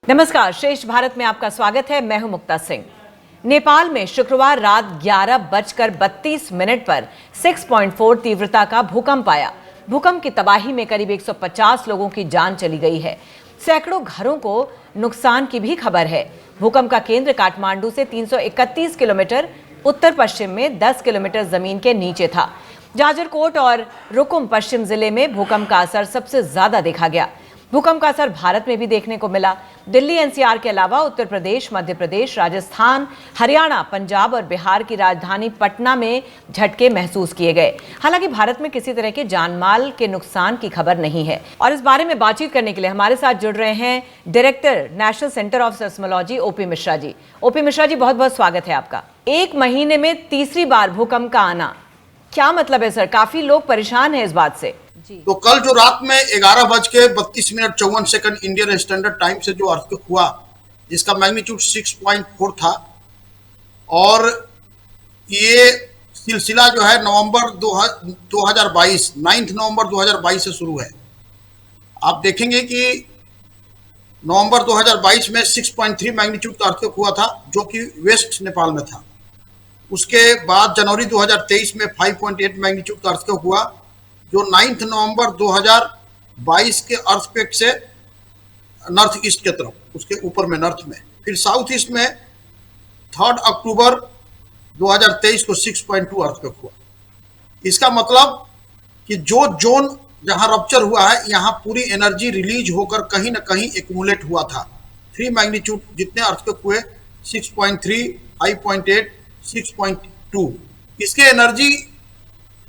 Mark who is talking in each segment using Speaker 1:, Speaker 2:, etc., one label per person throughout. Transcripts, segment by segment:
Speaker 1: नमस्कार, श्रेष्ठ भारत में आपका स्वागत है। मैं हूं मुक्ता सिंह। नेपाल में शुक्रवार रात 11:32 पर 6.4 तीव्रता का भूकंप आया। भूकंप की तबाही में करीब 150 लोगों की जान चली गई है। सैकड़ों घरों को नुकसान की भी खबर है। भूकंप का केंद्र काठमांडू से 331 किलोमीटर उत्तर पश्चिम में 10 किलोमीटर जमीन के नीचे था। जाजरकोट और रुकुम पश्चिम जिले में भूकंप का असर सबसे ज्यादा देखा गया। भूकंप का असर भारत में भी देखने को मिला। दिल्ली एनसीआर के अलावा उत्तर प्रदेश, मध्य प्रदेश, राजस्थान, हरियाणा, पंजाब और बिहार की राजधानी पटना में झटके महसूस किए गए। हालांकि भारत में किसी तरह के जानमाल के नुकसान की खबर नहीं है। और इस बारे में बातचीत करने के लिए हमारे साथ जुड़ रहे हैं director national centre of seismology OP Mishra ji. OP Mishra ji, बहुत बहुत स्वागत है आपका। एक महीने में तीसरी बार भूकंप का आना, क्या मतलब है सर? काफी लोग परेशान हैं इस बात से।
Speaker 2: तो कल जो रात में 11:32 इंडियन स्टैंडर्ड टाइम से जो अर्थक्वेक हुआ, जिसका मैग्नीट्यूड 6.4 था, और ये सिलसिला जो है 9 नवंबर 2022 से शुरू है। आप देखेंगे कि नवंबर 2022 में 6.3 मैग्नीट्यूड का अर्थक्वेक हुआ था, जो कि वेस्ट नेपाल में था। उसके बाद जनवरी 2023 में 5.8 मैग्नीट्यूड का अर्थक्वेक हुआ, जो 9 नवंबर 2022 के अर्थक्वेक से नॉर्थ ईस्ट के तरफ, उसके ऊपर में नॉर्थ में। फिर साउथ ईस्ट में 3 अक्टूबर 2023 को 6.2 अर्थक्वेक हुआ। इसका मतलब कि जो जोन जहां रप्चर हुआ है, यहां पूरी एनर्जी रिलीज होकर कहीं ना कहीं एक्यूमुलेट हुआ था। 3 मैग्नीट्यूड जितने अर्थक्वेक हुए, 6.3, 5.8, 6.2, इसके एनर्जी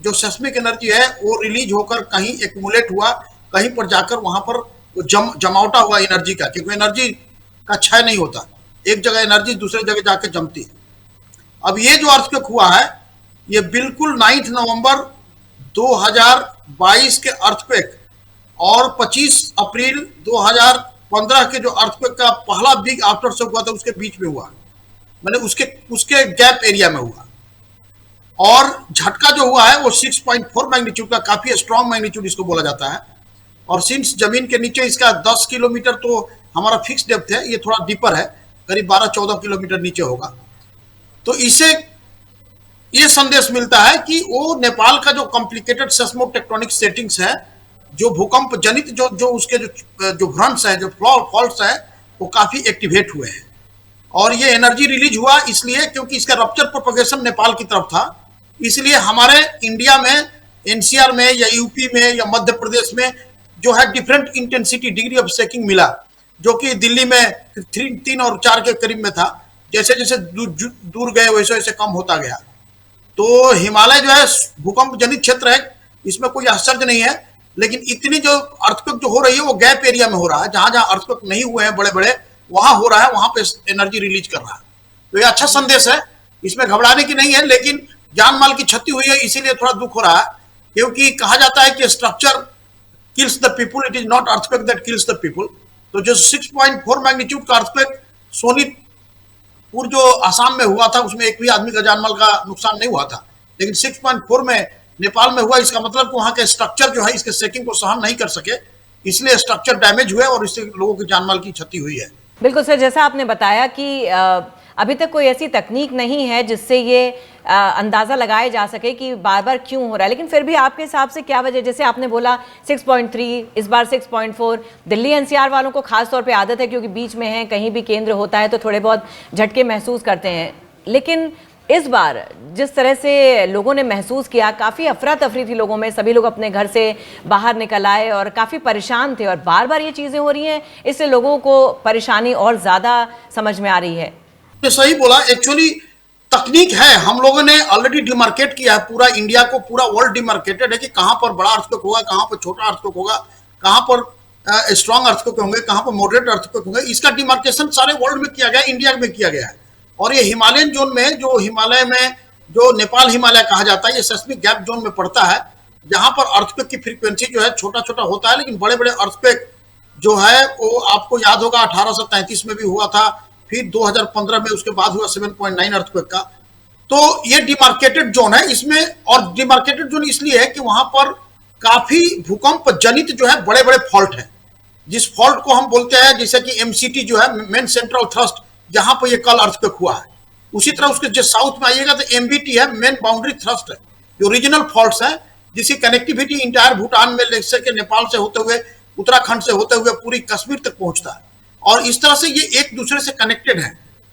Speaker 2: जो सेस्मिक एनर्जी है वो रिलीज होकर कहीं एक्यूमुलेट हुआ, कहीं पर जाकर वहां पर जमावटा हुआ एनर्जी का, क्योंकि एनर्जी का क्षय नहीं होता, एक जगह एनर्जी दूसरे जगह जाकर जमती है। अब ये जो अर्थक्वेक हुआ है, ये बिल्कुल 9 नवंबर 2022 के अर्थक्वेक और 25 अप्रैल 2015 के जो अर्थक्वेक का पहला बिग आफ्टर शॉक हुआ था, उसके बीच में हुआ, मैंने उसके गैप एरिया में हुआ। और झटका जो हुआ है वो 6.4 मैग्नीट्यूड का, काफी स्ट्रॉन्ग मैग्नीट्यूड इसको बोला जाता है। और सिंस जमीन के नीचे इसका 10 किलोमीटर तो हमारा फिक्स डेप्थ है, ये थोड़ा डीपर है, करीब 12-14 किलोमीटर नीचे होगा। तो इससे ये संदेश मिलता है कि वो नेपाल का जो कॉम्प्लिकेटेड सेस्मोटेक्टोनिक सेटिंग्स है, जो भूकंप जनित जो उसके जो भ्रंश है, जो फॉल्ट्स है, वो काफी एक्टिवेट हुए हैं। और ये एनर्जी रिलीज हुआ इसलिए क्योंकि इसका रप्चर प्रोपगेशन नेपाल की तरफ था। इसलिए हमारे इंडिया में, एनसीआर में या यूपी में या मध्य प्रदेश में जो है different intensity degree of shaking मिला, जो कि दिल्ली में 3 और 4 के करीब में था। जैसे जैसे दूर गए वैसे वैसे कम होता गया। तो हिमालय जो है भूकंप जनित क्षेत्र है, इसमें कोई आश्चर्य नहीं है। लेकिन इतनी जो अर्थक्वेक जो हो रही है वो गैप एरिया में हो रहा है, जहां जहां अर्थक्वेक नहीं हुए हैं बड़े बड़े, वहां हो रहा है, वहां पे एनर्जी रिलीज कर रहा है। तो ये अच्छा संदेश है, इसमें घबराने की नहीं है। लेकिन जान माल की क्षति हुई है, इसीलिए थोड़ा दुख हो रहा है, क्योंकि कहा जाता है कि structure kills the people, it is not earthquake that kills the people. तो जो 6.4 मैग्नीट्यूड का अर्थक्वेक सोनीतपुर जो असम में हुआ था, उसमें एक भी आदमी का जानमाल का नुकसान नहीं हुआ था। लेकिन 6.4 में नेपाल में हुआ, इसका मतलब वहां के स्ट्रक्चर जो है इसके शेकिंग को सहन नहीं कर सके, इसलिए स्ट्रक्चर डैमेज हुए और इससे लोगों की जानमाल की क्षति हुई है।
Speaker 1: बिल्कुल सर, जैसा आपने बताया कि अभी तक कोई ऐसी तकनीक नहीं है जिससे ये अंदाज़ा लगाया जा सके कि बार बार क्यों हो रहा है। लेकिन फिर भी आपके हिसाब से क्या वजह, जैसे आपने बोला 6.3, इस बार 6.4, दिल्ली एनसीआर वालों को खास तौर पे आदत है क्योंकि बीच में है, कहीं भी केंद्र होता है तो थोड़े बहुत झटके महसूस करते हैं। लेकिन इस बार जिस तरह से लोगों ने महसूस किया, काफ़ी अफरा तफरी थी लोगों में, सभी लोग अपने घर से बाहर निकल आए और काफ़ी परेशान थे, और बार बार ये चीज़ें हो रही हैं, इससे लोगों को परेशानी और ज़्यादा समझ में आ रही है।
Speaker 2: सही बोला। एक्चुअली तकनीक है, हम लोगों ने ऑलरेडी डिमार्केट किया है पूरा इंडिया को, पूरा वर्ल्ड डिमार्केटेड है कि कहां पर बड़ा अर्थक्वेक होगा, कहां पर छोटा अर्थक्वेक होगा, कहां पर स्ट्रॉन्ग अर्थक्वेक होंगे, कहां पर मॉडरेट अर्थक्वेक होंगे। इसका डिमार्केशन सारे वर्ल्ड में किया गया, इंडिया में किया गया है। और ये हिमालयन जोन में, जो हिमालय में जो नेपाल हिमालय कहा जाता है, ये सेस्मिक गैप जोन में पड़ता है, जहां पर अर्थक्वेक की फ्रीक्वेंसी जो है छोटा छोटा होता है, लेकिन बड़े बड़े अर्थक्वेक जो है वो आपको याद होगा 1833 में भी हुआ था, फिर 2015 में उसके बाद हुआ 7.9 अर्थक्वेक का। तो ये डिमार्केटेड जोन है इसमें, और डिमार्केटेड जोन इसलिए है कि वहां पर काफी भूकंप जनित जो है बड़े बड़े फॉल्ट हैं। जिस फॉल्ट को हम बोलते हैं, जैसे कि एमसीटी जो है, मेन सेंट्रल थ्रस्ट, जहां पर ये कल अर्थक्वेक हुआ है, उसी तरह उसके जो साउथ में आइएगा तो एमबीटी है, मेन बाउंड्री थ्रस्ट है, जो रीजनल फॉल्ट्स है, जिसकी कनेक्टिविटी इंटायर भूटान में लेकर के नेपाल से होते हुए, उत्तराखंड से होते हुए पूरी कश्मीर तक पहुंचता है, और इस तरह से ये एक दूसरे से कनेक्टेड है।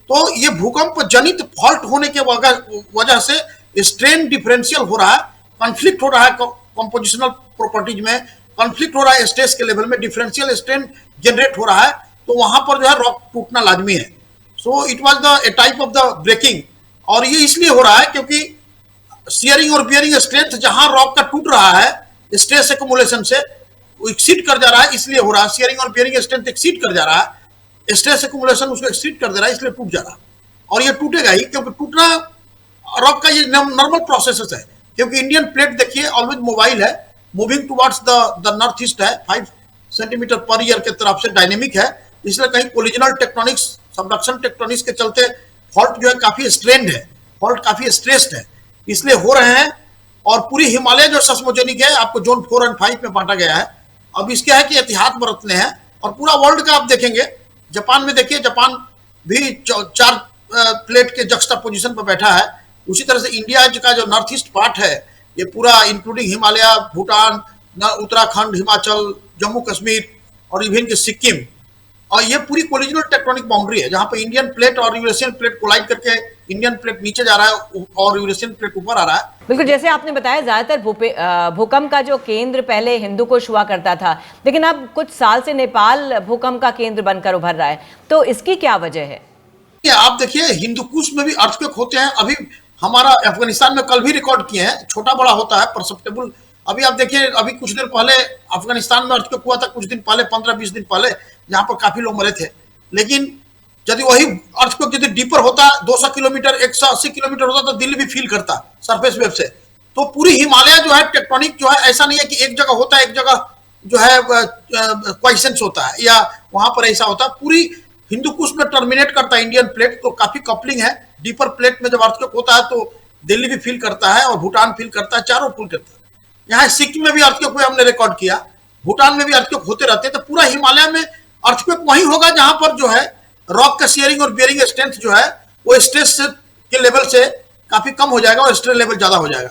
Speaker 2: तो ये भूकंप जनित फॉल्ट होने के वजह से स्ट्रेन डिफरेंशियल हो रहा है, कॉन्फ्लिक्ट हो रहा है कंपोजिशनल प्रॉपर्टीज में, कॉन्फ्लिक्ट हो रहा है स्ट्रेस के लेवल में, डिफरेंशियल स्ट्रेन जनरेट हो रहा है, तो वहां पर जो है रॉक टूटना लाजमी है। So it was the type of the breaking, और ये इसलिए हो रहा है क्योंकि शियरिंग और बियरिंग स्ट्रेंथ जहां रॉक का टूट रहा है स्ट्रेस एक्युमुलेशन से वो एक्सीड कर जा रहा है, इसलिए हो रहा है। शियरिंग और बियरिंग स्ट्रेंथ एक्सीड कर जा रहा है, स्ट्रेस एक्युमुलेशन उसको एक्सीड कर दे रहा है, इसलिए टूट जा रहा है, और ये टूटेगा ही, क्योंकि टूटना रॉक का ये नॉर्मल प्रोसेस है। क्योंकि इंडियन प्लेट देखिए ऑलवेज मोबाइल है, moving towards the north east है, 5 सेंटीमीटर पर ईयर के तरफ से डायनेमिक है, इसलिए कहीं कोलिजनल टेक्टोनिक्स, सबडक्शन टेक्टोनिक्स के चलते फॉल्ट जो है काफी स्ट्रेन्ड है, फॉल्ट काफी स्ट्रेस्ड है, इसलिए हो रहे हैं। और पूरी हिमालय जो सेस्मोजेनिक है, आपको जोन 4 और 5 में बांटा गया है। अब इसके है कि एहतियात बरतने हैं, और पूरा वर्ल्ड का आप देखेंगे, जापान में देखिए, जापान भी 4 प्लेट के जक्स्टा पोजीशन पर बैठा है। उसी तरह से इंडिया का जो नॉर्थ ईस्ट पार्ट है, ये पूरा इंक्लूडिंग हिमालय, भूटान, उत्तराखंड, हिमाचल, जम्मू कश्मीर और इवन के सिक्किम, और ये पूरी कोलिजनल टेक्टोनिक बाउंड्री है, जहां पर इंडियन प्लेट और यूरेशियन प्लेट कोलाइड करके इंडियन प्लेट नीचे जा रहा है और यूरेशियन प्लेट ऊपर आ रहा है।
Speaker 1: बिल्कुल, जैसे आपने बताया ज्यादातर भूकंप का जो केंद्र पहले हिंदुकुश हुआ करता था, लेकिन अब कुछ साल से नेपाल भूकंप का केंद्र बनकर उभर रहा है, तो इसकी क्या वजह है?
Speaker 2: आप देखिए, हिंदुकुश में भी अर्थक्वेक होते हैं। अभी हमारा अफगानिस्तान में कल भी रिकॉर्ड किए हैं, छोटा बड़ा होता है, परसेप्टेबल। अभी आप देखिए, अभी कुछ दिन पहले अफगानिस्तान में अर्थक्वेक हुआ था, कुछ दिन पहले, 15-20 दिन पहले, जहां पर काफी लोग मरे थे। लेकिन यदि वही अर्थक्वेक यदि डीपर होता, 200 किलोमीटर, 180 किलोमीटर होता, तो दिल्ली भी फील करता सरफेस वेव से। तो पूरी हिमालय जो है टेक्टोनिक जो है, ऐसा नहीं है कि एक जगह होता है, एक जगह जो है क्वाइसेंस होता है, या वहां पर ऐसा होता है। पूरी हिंदुकुश में टर्मिनेट करता है इंडियन प्लेट, तो काफी कपलिंग है। डीपर प्लेट में जब अर्थक्वेक होता है तो दिल्ली भी फील करता है, और भूटान फील करता है, चारों फील करता है। यहाँ सिक्किम में भी अर्थक्वेक हुए, हमने रिकॉर्ड किया, भूटान में भी अर्थक्वेक होते रहते हैं। तो पूरा हिमालय में अर्थक्वेक वही होगा जहां पर जो है रॉक का शेयरिंग और बियरिंग स्ट्रेंथ जो है वो स्ट्रेस के लेवल से काफी कम हो जाएगा और स्ट्रेस लेवल ज्यादा हो जाएगा।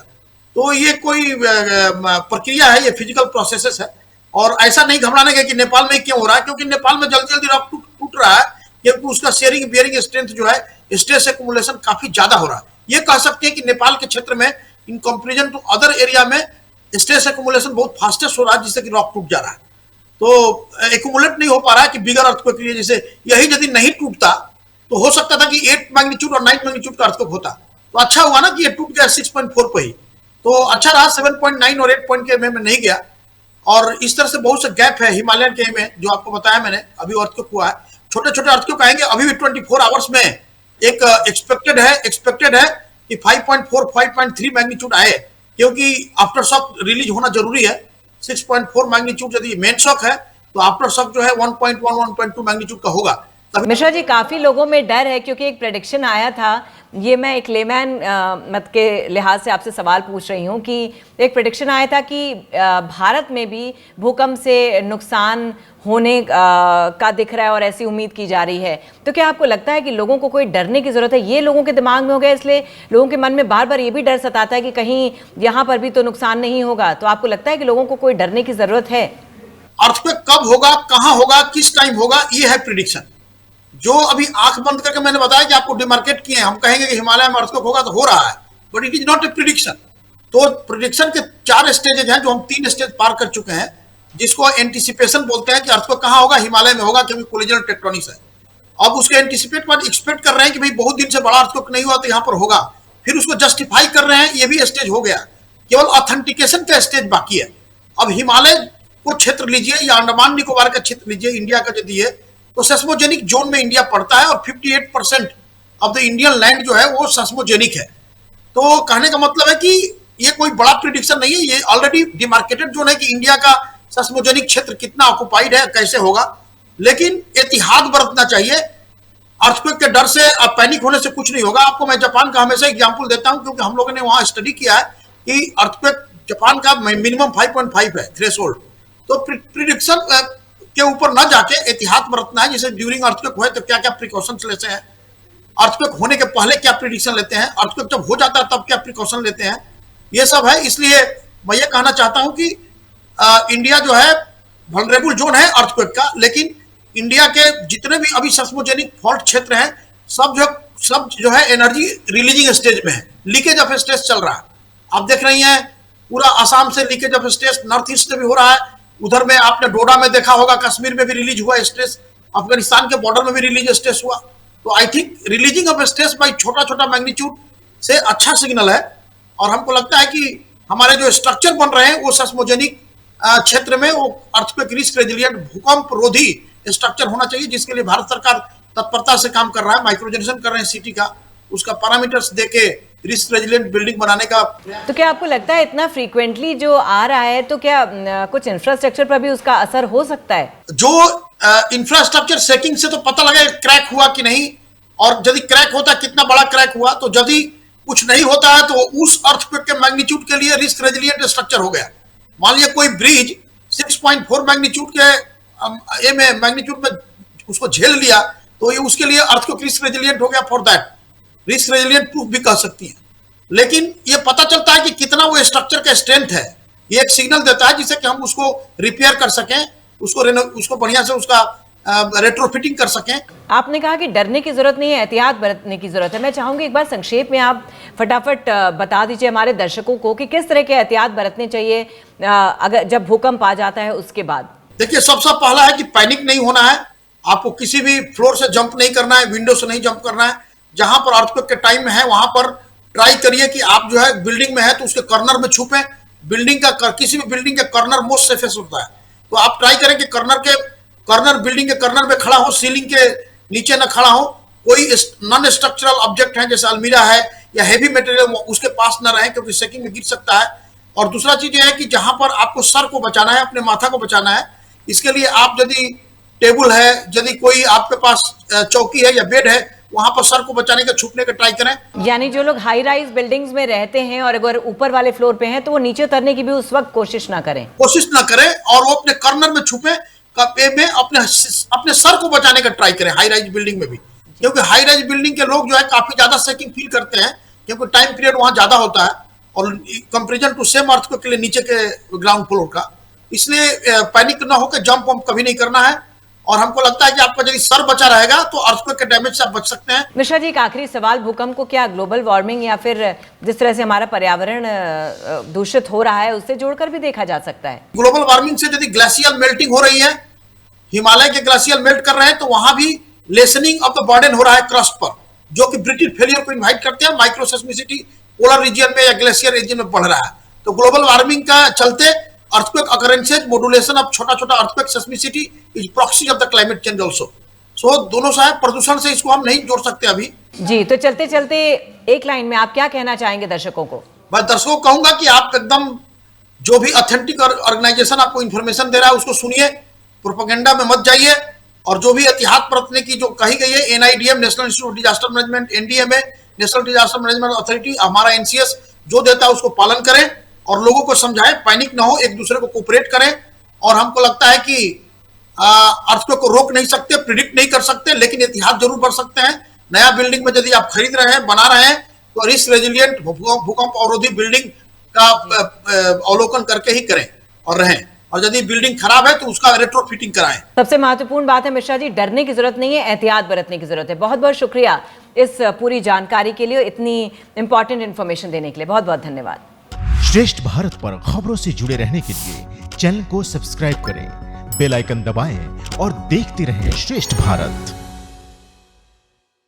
Speaker 2: तो ये कोई प्रक्रिया है, ये फिजिकल प्रोसेसेस है, और ऐसा नहीं घबराने का कि नेपाल में क्यों हो रहा है, क्योंकि नेपाल में जल्दी जल्दी रॉक टूट रहा है, क्योंकि उसका शेयरिंग बियरिंग स्ट्रेंथ जो है, स्ट्रेस एक्युमुलेशन काफी ज्यादा हो रहा है। ये कह सकते हैं कि नेपाल के क्षेत्र में in comparison to other area में स्ट्रेस एक्युमुलेशन बहुत फास्टेस्ट हो रहा है, जिससे कि रॉक टूट जा रहा है। तो एक्युमुलेट नहीं हो पा रहा है कि बिगर अर्थक्वेक के लिए, जैसे यही यदि नहीं टूटता तो हो सकता था कि 8 मैग्नीट्यूड और 9 मैग्नीट्यूड का अर्थक्वेक होता। तो अच्छा हुआ ना कि ये टूट गया 6.4 पे ही, तो अच्छा रहा, 7.9 और 8 पॉइंट के में नहीं गया। और इस तरह से बहुत से गैप है हिमालयन के में, जो आपको बताया मैंने, अभी अर्थक्वेक हुआ है, छोटे छोटे अर्थक्वेक आएंगे अभी भी 24 आवर्स में। एक एक्सपेक्टेड है कि 5.4 5.3 मैग्नीट्यूड आए, क्योंकि आफ्टर शॉक रिलीज होना जरूरी है। 6.4 मैग्नीट्यूड यदि मेन शॉक है, तो आफ्टर शॉक जो है 1.1 1.2 मैग्नीट्यूड का होगा।
Speaker 1: मिश्रा जी, काफी लोगों में डर है, क्योंकि एक प्रेडिक्शन आया था, ये मैं एक लेमैन मत के लिहाज से आपसे सवाल पूछ रही हूँ, कि एक प्रेडिक्शन आया था कि भारत में भी भूकंप से नुकसान होने का दिख रहा है, और ऐसी उम्मीद की जा रही है। तो क्या आपको लगता है कि लोगों को कोई डरने की जरूरत है? ये लोगों के दिमाग में हो गया, इसलिए लोगों के मन में बार बार ये भी डर सताता है कि कहीं यहाँ पर भी तो नुकसान नहीं होगा। तो आपको लगता है कि लोगों को कोई डरने की जरूरत है?
Speaker 2: अर्थक्वेक कब होगा, कहां होगा, किस टाइम होगा, ये है प्रिडिक्शन। जो अभी आंख बंद करके मैंने बताया कि आपको डिमार्केट किए, हम कहेंगे कि हिमालय में अर्थक्वेक होगा, तो हो रहा है, but it is not a prediction. तो प्रिडिक्शन के 4 स्टेजेज हैं, जो हम 3 स्टेज पार कर चुके हैं, जिसको एंटीसिपेशन बोलते हैं कि अर्थक्वेक कहां होगा, हिमालय में होगा, क्योंकि कोलिजनल टेक्टोनिक्स है। अब उसके एंटीसिपेट पर एक्सपेक्ट कर रहे हैं कि भाई बहुत दिन से बड़ा अर्थक्वेक नहीं हुआ, तो यहां पर होगा। फिर उसको जस्टिफाई कर रहे हैं, ये भी स्टेज हो गया। केवल ऑथेंटिकेशन का स्टेज बाकी है। अब हिमालय को क्षेत्र लीजिए, या अंडमान निकोबार का क्षेत्र लीजिए, इंडिया का यदि है, तो सेस्मोजेनिक जोन में इंडिया पड़ता है, और 58% ऑफ द इंडियन लैंड जो है वो सेस्मोजेनिक है। तो कहने का मतलब है कि ये कोई बड़ा प्रिडिक्शन नहीं है, ये ऑलरेडी डिमार्केटेड जोन है कि इंडिया का सेस्मोजेनिक क्षेत्र कितना ऑक्युपाइड है, कैसे होगा। लेकिन एहतियात बरतना चाहिए, अर्थक्वेक के डर से, अब पैनिक होने से कुछ नहीं होगा। आपको मैं जापान का हमेशा एग्जांपल देता हूं, क्योंकि हम लोगों ने वहां स्टडी किया है कि अर्थक्वेक जापान का मिनिमम 5.5 है थ्रेशोल्ड। तो प्रिडिक्शन के ऊपर न जाके एहतियात बरतना है। जैसे ड्यूरिंग अर्थक्वेक हुए तो क्या क्या प्रिकॉशंस लेते हैं, अर्थक्वेक होने के पहले क्या प्रिडिक्शन लेते हैं, अर्थक्वेक जब हो जाता है तब क्या प्रिकॉशन लेते हैं, ये सब है। इसलिए मैं ये कहना चाहता हूं कि इंडिया जो है वल्नरेबल जोन है अर्थक्वेक का, लेकिन इंडिया के जितने भी अभी सेस्मोजेनिक फॉल्ट क्षेत्र हैं सब जो है एनर्जी रिलीजिंग स्टेज में है, लीकेज ऑफ स्टेज चल रहा है। आप देख रही हैं पूरा असम से leakage of stage north east से भी हो रहा है, उधर में आपने डोडा में देखा होगा, कश्मीर में भी रिलीज हुआ स्टेज, अफगानिस्तान के बॉर्डर में भी रिलीज स्टेज हुआ। तो I think releasing of stage by छोटा छोटा मैग्नीट्यूड से अच्छा सिग्नल है, और हमको लगता है कि हमारे जो स्ट्रक्चर बन रहे हैं वो सेस्मोजेनिक क्षेत्र में वो अर्थक्वेक रिस्क रेजिलिएंट भूकंप रोधी स्ट्रक्चर होना चाहिए, जिसके लिए भारत सरकार तत्परता से काम कर रहा है, माइक्रोजेनेशन कर रहे हैं सिटी का, उसका पैरामीटर्स देके रिस्क रेजिलिएंट बिल्डिंग बनाने का।
Speaker 1: तो क्या आपको लगता है इतना फ्रीक्वेंटली जो आ रहा है तो क्या कुछ इंफ्रास्ट्रक्चर पर भी उसका असर हो सकता है?
Speaker 2: जो इंफ्रास्ट्रक्चर सेकिंग से तो पता लगे क्रैक हुआ कि नहीं, और यदि क्रैक होता कितना बड़ा क्रैक हुआ, तो यदि कुछ नहीं होता है तो उस अर्थक्वेक के मैग्नीट्यूड के लिए रिस्क रेजिलिएंट स्ट्रक्चर हो गया। मान लिया कोई ब्रिज 6.4 मैग्नीट्यूड के मैग्नीट्यूड में उसको झेल लिया, तो ये उसके लिए अर्थक्वेक रिस्क रेजिलिएंट हो गया, for that risk resilient proof भी कह सकती है। लेकिन ये पता चलता है कि कितना वो स्ट्रक्चर का स्ट्रेंथ है, ये एक सिग्नल देता है जिससे कि हम उसको रिपेयर कर सकें, उसको बढ़िया से उसका रेट्रोफिटिंग कर सकें। आपने
Speaker 1: कहा कि डरने की जरूरत नहीं है, एहतियात बरतने की जरूरत है। मैं चाहूंगी एक बार संक्षेप में आप फटाफट बता दीजिए हमारे दर्शकों को कि किस तरह के एहतियात बरतने चाहिए अगर जब भूकंप आ जाता है उसके बाद।
Speaker 2: देखिए, सबसे पहला है कि पैनिक नहीं होना है, आपको किसी भी फ्लोर से जंप नहीं करना है, विंडो से नहीं जंप करना है। जहां पर अर्थक्वेक के टाइम में है वहां पर ट्राई करिए कि आप जो है बिल्डिंग में है तो उसके कॉर्नर में छुपे। बिल्डिंग का किसी भी बिल्डिंग का कॉर्नर मोस्ट सेफेस्ट होता है, तो आप ट्राई करें कि कॉर्नर बिल्डिंग के कॉर्नर में खड़ा हो, सीलिंग के नीचे न खड़ा हो। कोई नॉन स्ट्रक्चरल ऑब्जेक्ट है जैसे अलमीरा है या हेवी मटेरियल उसके पास न रहे, क्योंकि सेकिंग में गिर सकता है। और दूसरा चीज यह है कि जहां पर आपको सर को बचाना है, अपने माथा को बचाना है, इसके लिए आप यदि टेबल है, यदि कोई आपके पास चौकी है या बेड है, वहां पर सर को बचाने का छुपने का ट्राई करें।
Speaker 1: यानी जो लोग हाई राइज बिल्डिंग्स में रहते हैं और अगर ऊपर वाले फ्लोर पे हैं तो वो नीचे उतरने की भी उस वक्त कोशिश ना करें
Speaker 2: और वो अपने कॉर्नर में छुपे में अपने सर को बचाने का ट्राई करें हाई राइज बिल्डिंग में भी, क्योंकि हाई राइज बिल्डिंग के लोग जो है काफी ज्यादा सेकिंग फील करते हैं, क्योंकि टाइम पीरियड वहां ज्यादा होता है और कंपेरिजन टू सेम अर्थक्वेक के लिए नीचे के ग्राउंड फ्लोर का। इसलिए पैनिक ना होकर जंप वंप कभी नहीं करना है, और हमको लगता है कि आपका यदि सर बचा रहेगा तो अर्थक्वेक के डैमेज से आप बच सकते हैं।
Speaker 1: मिश्रा जी, एक आखिरी सवाल, भूकंप को क्या ग्लोबल वार्मिंग या फिर जिस तरह से हमारा पर्यावरण दूषित हो रहा है उससे जोड़कर भी देखा जा सकता है?
Speaker 2: ग्लोबल वार्मिंग से यदि ग्लेशियर मेल्टिंग हो रही है, हिमालय के ग्लेशियर मेल्ट कर रहे हैं, तो वहां भी लेसनिंग ऑफ द बर्डन हो रहा है क्रस्ट पर, जो कि ब्रिटिश फेलियर को इन्वाइट करते हैं। माइक्रोसेस्मिसिटी पोलर रीजन में या ग्लेशियर रीजन में बढ़ रहा है, तो ग्लोबल वार्मिंग का चलते अर्थक्वेक अकरेंसेज मॉड्यूलेशन ऑफ छोटा छोटा earthquake seismicity is proxy of the climate change also. So दोनों साहब प्रदूषण से इसको हम नहीं जोड़ सकते अभी।
Speaker 1: जी, तो चलते चलते एक लाइन में आप क्या कहना चाहेंगे दर्शकों को?
Speaker 2: मैं दर्शकों को कहूंगा कि आप एकदम जो भी ऑथेंटिक ऑर्गेनाइजेशन आपको इंफॉर्मेशन दे रहा है उसको सुनिए, प्रोपेगेंडा में मत जाइए, और जो भी एहतियात बरतने की जो कही गई है, NIDM national institute disaster management, NDMA national disaster management authority, हमारा NCS जो देता है उसको पालन करें और लोगों को समझाएं, पैनिक ना हो, एक दूसरे को कोऑपरेट करें। और हमको लगता है कि अर्थक्वेक को रोक नहीं सकते, प्रिडिक्ट नहीं कर सकते, लेकिन एहतियात जरूर बर सकते हैं। नया बिल्डिंग में यदि आप खरीद रहे हैं, बना रहे हैं, तो रिस्क रेजिलिएंट भूकंप अवरोधी बिल्डिंग का अवलोकन करके ही करें और रहें, और यदि बिल्डिंग खराब है तो उसका रेट्रोफिटिंग कराएं।
Speaker 1: सबसे महत्वपूर्ण बात है मिश्रा जी, डरने की जरूरत नहीं है, एहतियात बरतने की जरूरत है। बहुत बहुत शुक्रिया इस पूरी जानकारी के लिए, इतनी इंपॉर्टेंट इंफॉर्मेशन देने के लिए बहुत बहुत धन्यवाद।
Speaker 3: श्रेष्ठ भारत पर खबरों से जुड़े रहने के लिए चैनल को सब्सक्राइब करें, बेल आइकन दबाएं और देखते रहें श्रेष्ठ भारत।